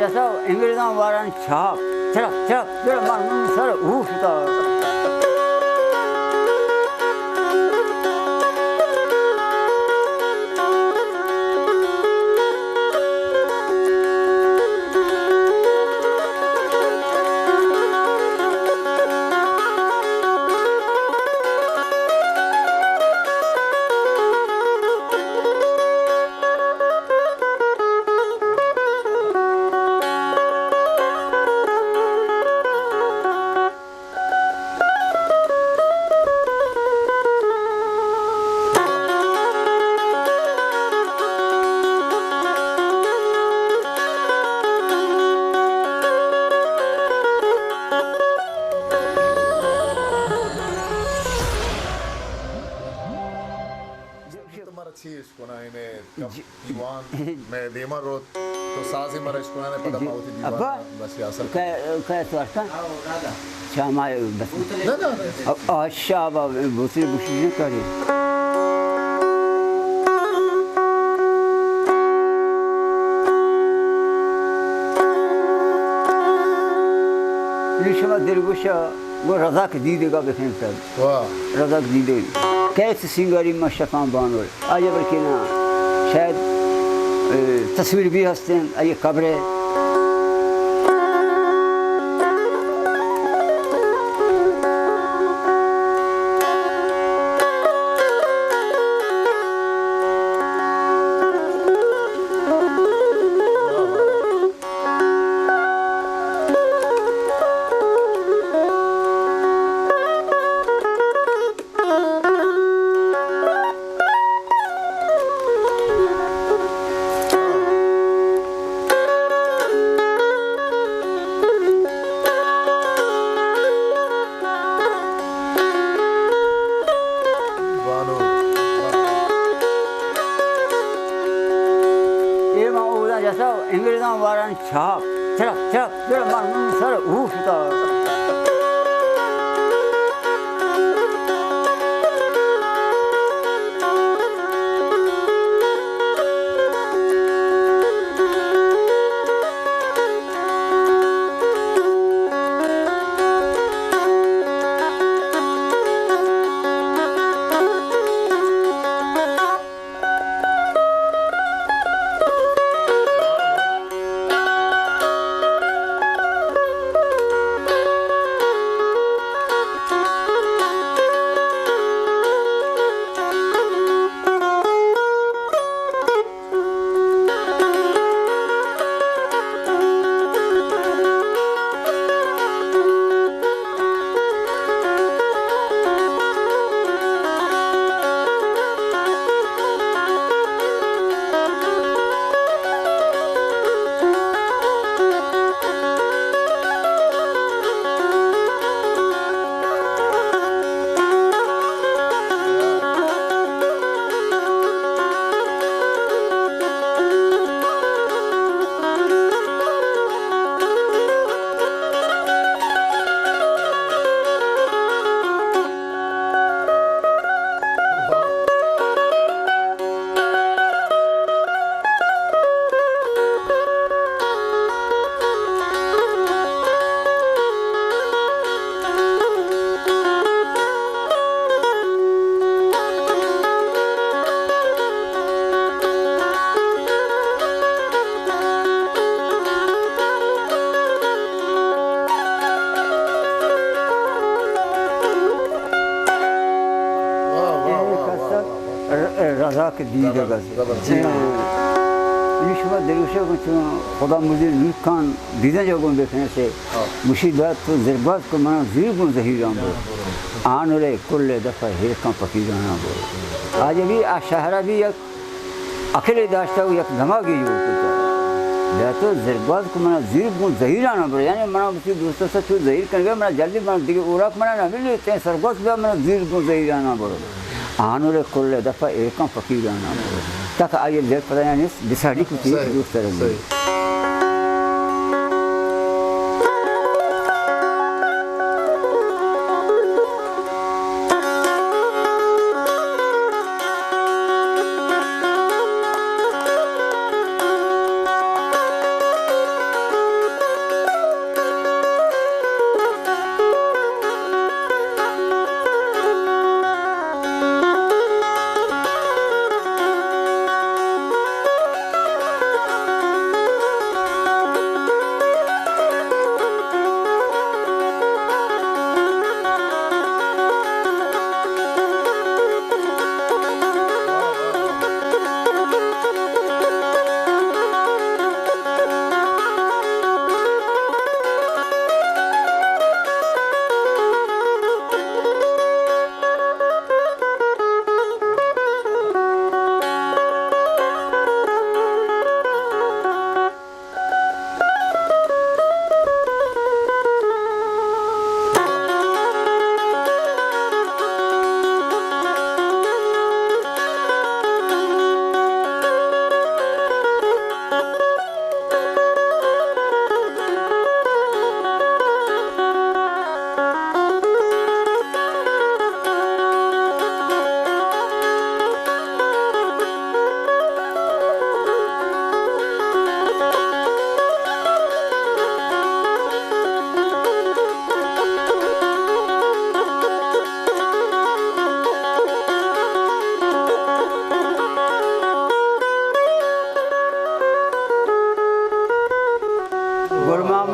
जैसा अंग्रेज़ों वाला छाप चढ़ चढ़ जरा मालूम सर उठता Diwan, me Dima wrote to Sazi Marashkuna and Padamauti Diwan. क्या तो आता शामा बस अच्छा अब दूसरी कोशिश करी युष्मा दिलगुशा वो रज़ाक दीदेगा बहन सब रज़ाक दीदे कैसे सिंगारी मशफ़ां बानोल आज बल्कि ना शायद तस्वीर भी हंसते हैं ये कब्रें जैसा अंग्रेज़ों वाला छाप चढ़ चढ़ जरा मालूम सर उठता रज़ाक दीदेगा युष्मा दिलगुशा कुछ खुदा मुझे लुकान दीदा जगहों देखने से मुशीबात तो ज़रबात को मना ज़ीर गुण ज़हीरां बो आन वाले कुल्ले दफ़ा है कम पकीराना बो आज भी आशाहरा भी एक अकेले दाश्ता हुआ एक धमाके जो होता है तो ज़रबात को मना ज़ीर गुण ज़हीराना बो यानी मना मुझे दोस्तों से तो ज़हीर करके मना जल्दी मना दिखे उराक मना ना भी लेते हैं सरगोश भी मना ज़ीर गुण ज़हीराना बो आनुरे कुल्ले दफ़ा एक फकीराना तक आइए देख पता यानी डिसाइड कुछ दूसरे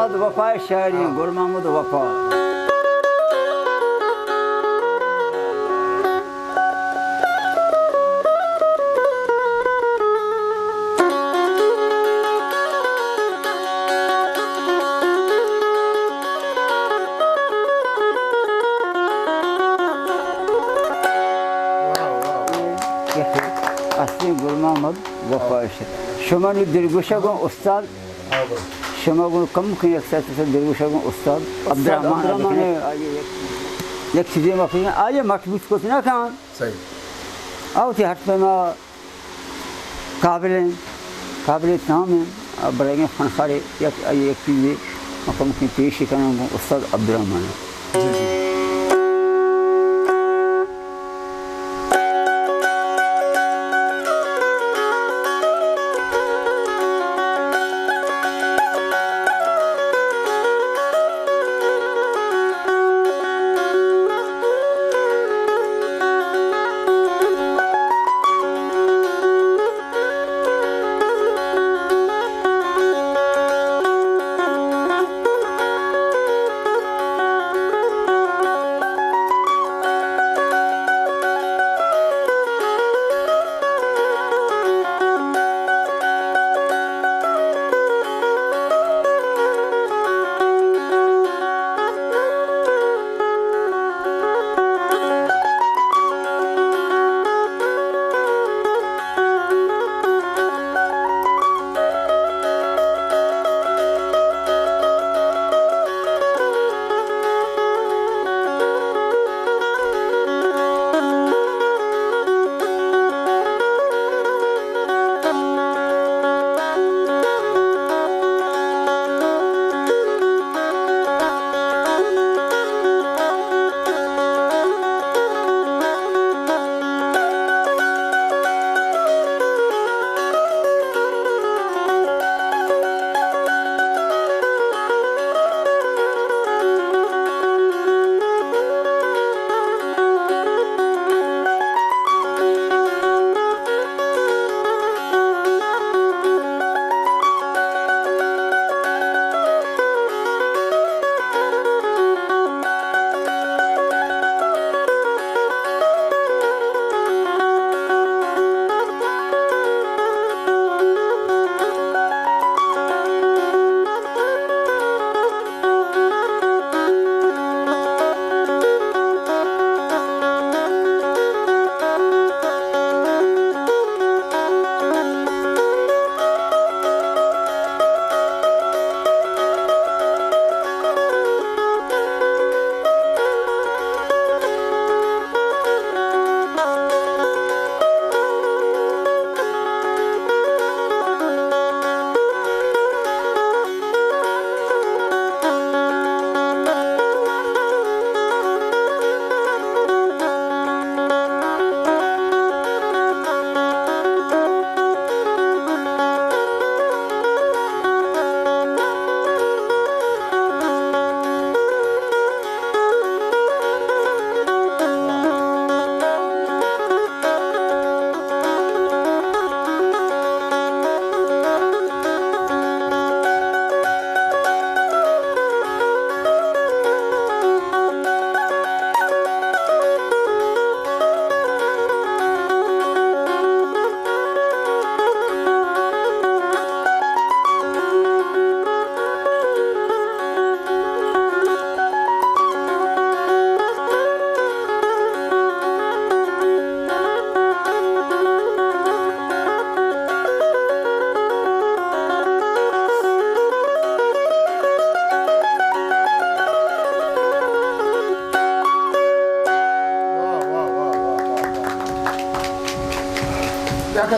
मोहम्मद वफा शायरी गुल मोहम्मद वफा asli Gul Muhammad Vafa Şumanı Dirguşagon Ustad Şumagon kamu ki yaksatı Dirguşagon Ustad Abdurrahman एक चीज़ें माफी आज मजबूत कुछ ना खान सही आओ थी हट पे ना काबिल नाम है अब बढ़ेंगे फनसारे एक चीज़ें मकम की पेश करना उस्ताद अब्दुर्रहमान जी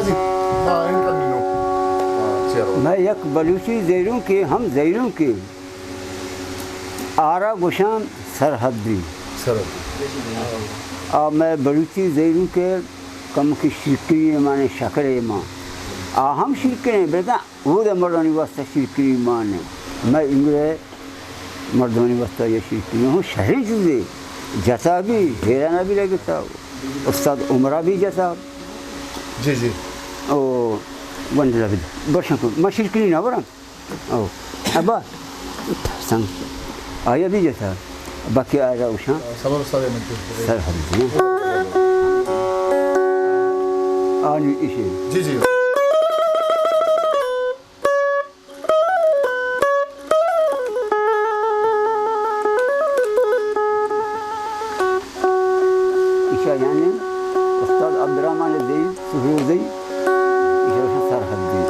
जी मैं यक बलूची ज़ैरों के हम ज़ैरों के आरा गुशाम सरहदी और मैं बलूची ज़ैरों के कम की शिरकरी माने शक्ल माँ हम शिरकरे बेटा वो तो मर्दानी वास्ता शिरकरी माने मैं इंग्रे मर्दानी वास्ता ये शिरकरी हूँ शहरी चीज़ें जैसा भी हेराना भी लगता उस्ताद उमरा भी जैसा जी जी ओ वंडला भी बरसों को मैं शिरकरी ना बरा ओ अब संग आया भी जैसा बाकी आएगा उषा सबर उस्ताद मिलते सर हल्दी आज इसे जी जी इशा यानी उस्ताद अब्दुर्रहमान दी सुहरोज़ी इशा सर हल्दी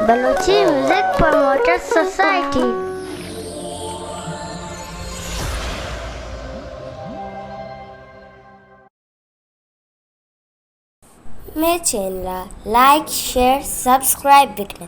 Balochi Music Promoters Society. मेरे चैनल लाइक शेयर सब्सक्राइब बिकने